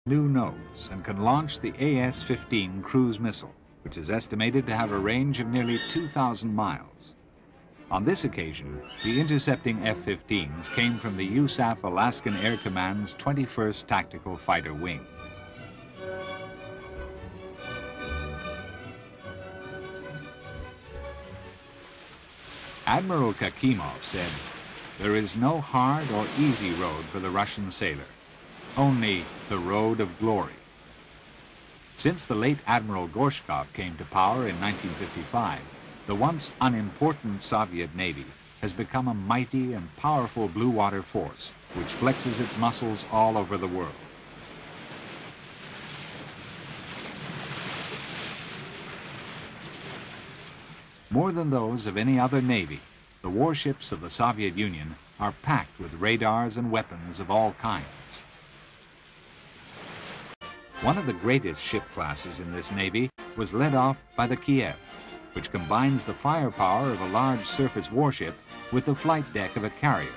new nose and can launch the AS-15 cruise missile, which is estimated to have a range of nearly 2,000 miles. On this occasion, the intercepting F-15s came from the USAF Alaskan Air Command's 21st Tactical Fighter Wing. Admiral Kakimov said, "There is no hard or easy road for the Russian sailor, only the road of glory." Since the late Admiral Gorshkov came to power in 1955, the once unimportant Soviet Navy has become a mighty and powerful blue water force which flexes its muscles all over the world. More than those of any other navy, the warships of the Soviet Union are packed with radars and weapons of all kinds. One of the greatest ship classes in this navy was led off by the Kiev, which combines the firepower of a large surface warship with the flight deck of a carrier.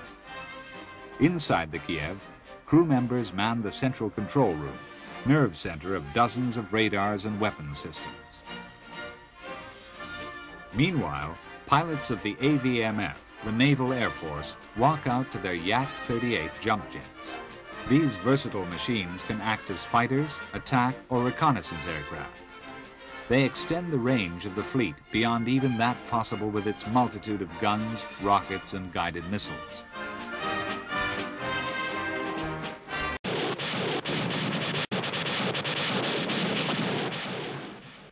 Inside the Kiev, crew members man the central control room, nerve center of dozens of radars and weapon systems. Meanwhile, pilots of the AVMF, the Naval Air Force, walk out to their Yak-38 jump jets. These versatile machines can act as fighters, attack, or reconnaissance aircraft. They extend the range of the fleet beyond even that possible with its multitude of guns, rockets, and guided missiles.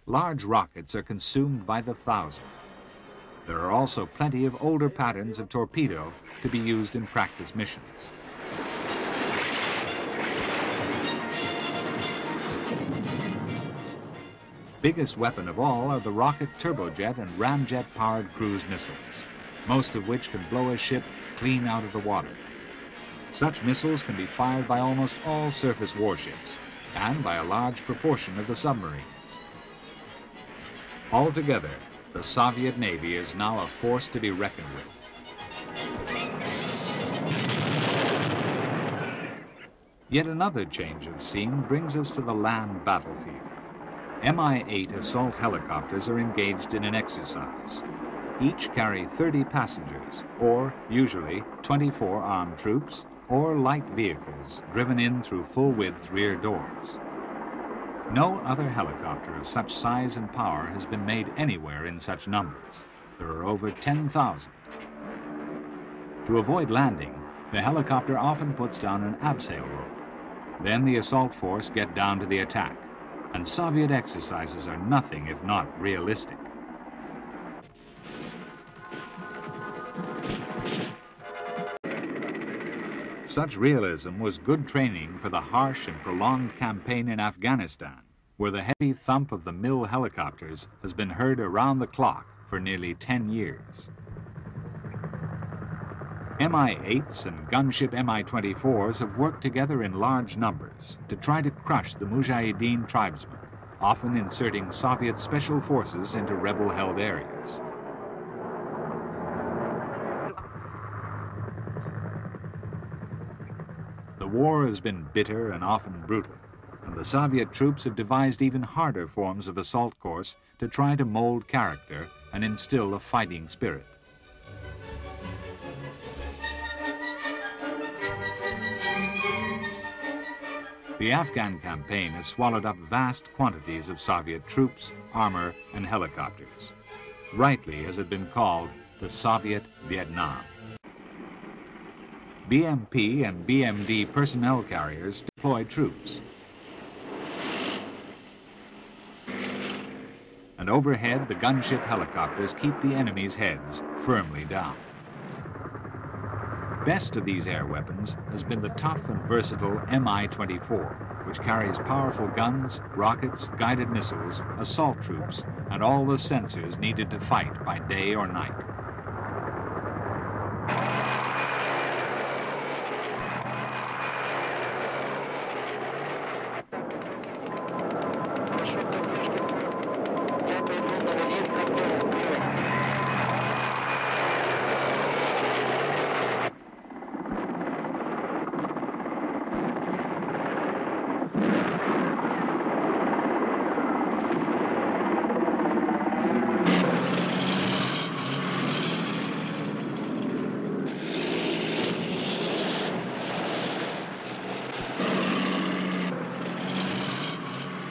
Large rockets are consumed by the thousand. There are also plenty of older patterns of torpedo to be used in practice missions. Biggest weapon of all are the rocket turbojet and ramjet-powered cruise missiles, most of which can blow a ship clean out of the water. Such missiles can be fired by almost all surface warships and by a large proportion of the submarines. Altogether, the Soviet Navy is now a force to be reckoned with. Yet another change of scene brings us to the land battlefield. Mi-8 assault helicopters are engaged in an exercise. Each carry 30 passengers, or usually 24 armed troops, or light vehicles driven in through full-width rear doors. No other helicopter of such size and power has been made anywhere in such numbers. There are over 10,000. To avoid landing, the helicopter often puts down an abseil rope. Then the assault force get down to the attack, and Soviet exercises are nothing if not realistic. Such realism was good training for the harsh and prolonged campaign in Afghanistan, where the heavy thump of the MiL helicopters has been heard around the clock for nearly 10 years. Mi-8s and gunship Mi-24s have worked together in large numbers to try to crush the Mujahideen tribesmen, often inserting Soviet special forces into rebel-held areas. The war has been bitter and often brutal, and the Soviet troops have devised even harder forms of assault course to try to mold character and instill a fighting spirit. The Afghan campaign has swallowed up vast quantities of Soviet troops, armor, and helicopters. Rightly has it been called the Soviet Vietnam. BMP and BMD personnel carriers deploy troops. And overhead, the gunship helicopters keep the enemy's heads firmly down. Best of these air weapons has been the tough and versatile Mi-24, which carries powerful guns, rockets, guided missiles, assault troops, and all the sensors needed to fight by day or night.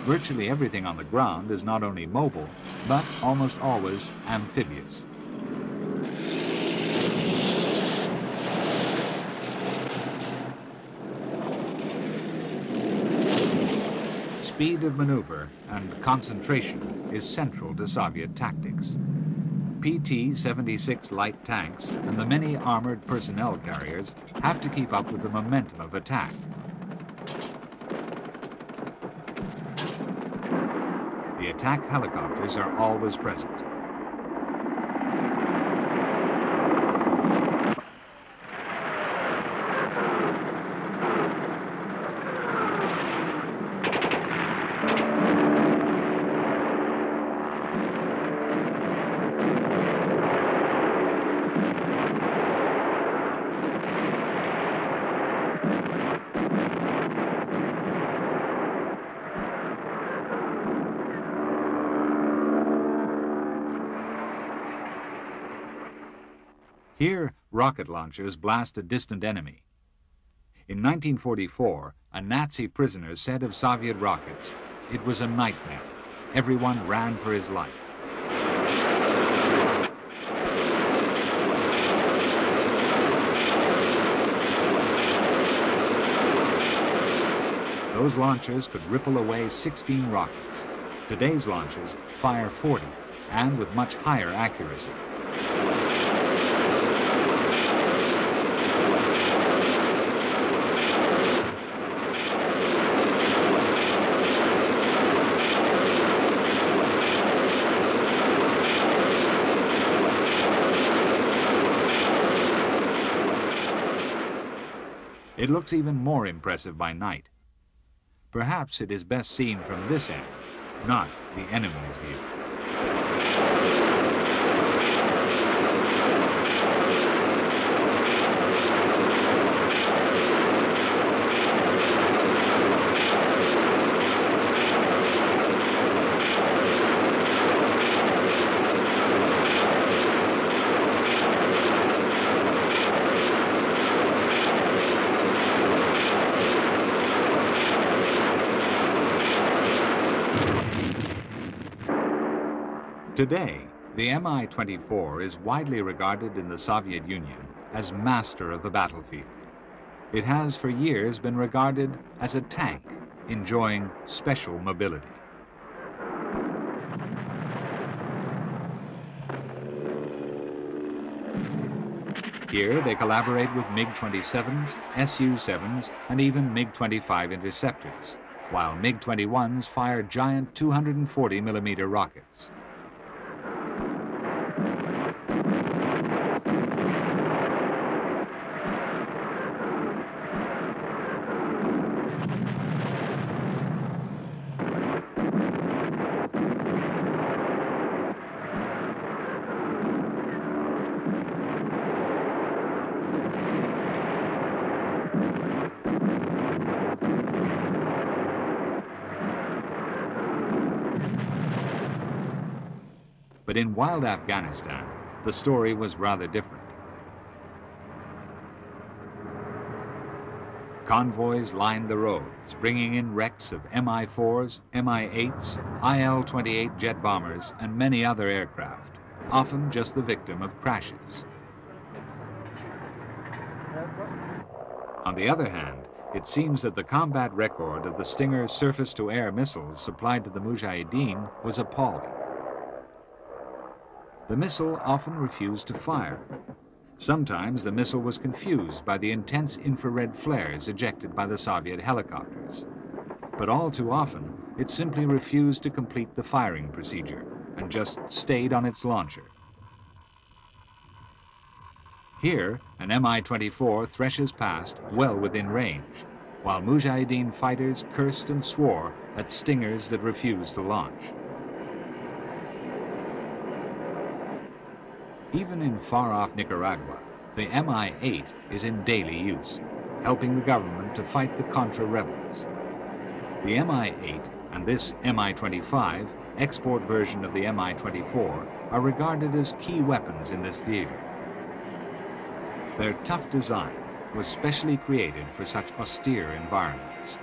Virtually everything on the ground is not only mobile, but almost always amphibious. Speed of maneuver and concentration is central to Soviet tactics. PT-76 light tanks and the many armored personnel carriers have to keep up with the momentum of attack. The attack helicopters are always present. Here, rocket launchers blast a distant enemy. In 1944, a Nazi prisoner said of Soviet rockets, "It was a nightmare. Everyone ran for his life." Those launchers could ripple away 16 rockets. Today's launchers fire 40, and with much higher accuracy. It looks even more impressive by night. Perhaps it is best seen from this end, not the enemy's view. Today, the Mi-24 is widely regarded in the Soviet Union as master of the battlefield. It has for years been regarded as a tank, enjoying special mobility. Here they collaborate with MiG-27s, Su-7s, and even MiG-25 interceptors, while MiG-21s fire giant 240mm rockets. But in wild Afghanistan, the story was rather different. Convoys lined the roads, bringing in wrecks of Mi-4s, Mi-8s, Il-28 jet bombers, and many other aircraft, often just the victim of crashes. On the other hand, it seems that the combat record of the Stinger surface-to-air missiles supplied to the Mujahideen was appalling. The missile often refused to fire. Sometimes the missile was confused by the intense infrared flares ejected by the Soviet helicopters. But all too often, it simply refused to complete the firing procedure and just stayed on its launcher. Here, an Mi-24 threshes past well within range, while Mujahideen fighters cursed and swore at Stingers that refused to launch. Even in far-off Nicaragua, the Mi-8 is in daily use, helping the government to fight the Contra rebels. The Mi-8 and this Mi-25, export version of the Mi-24, are regarded as key weapons in this theater. Their tough design was specially created for such austere environments.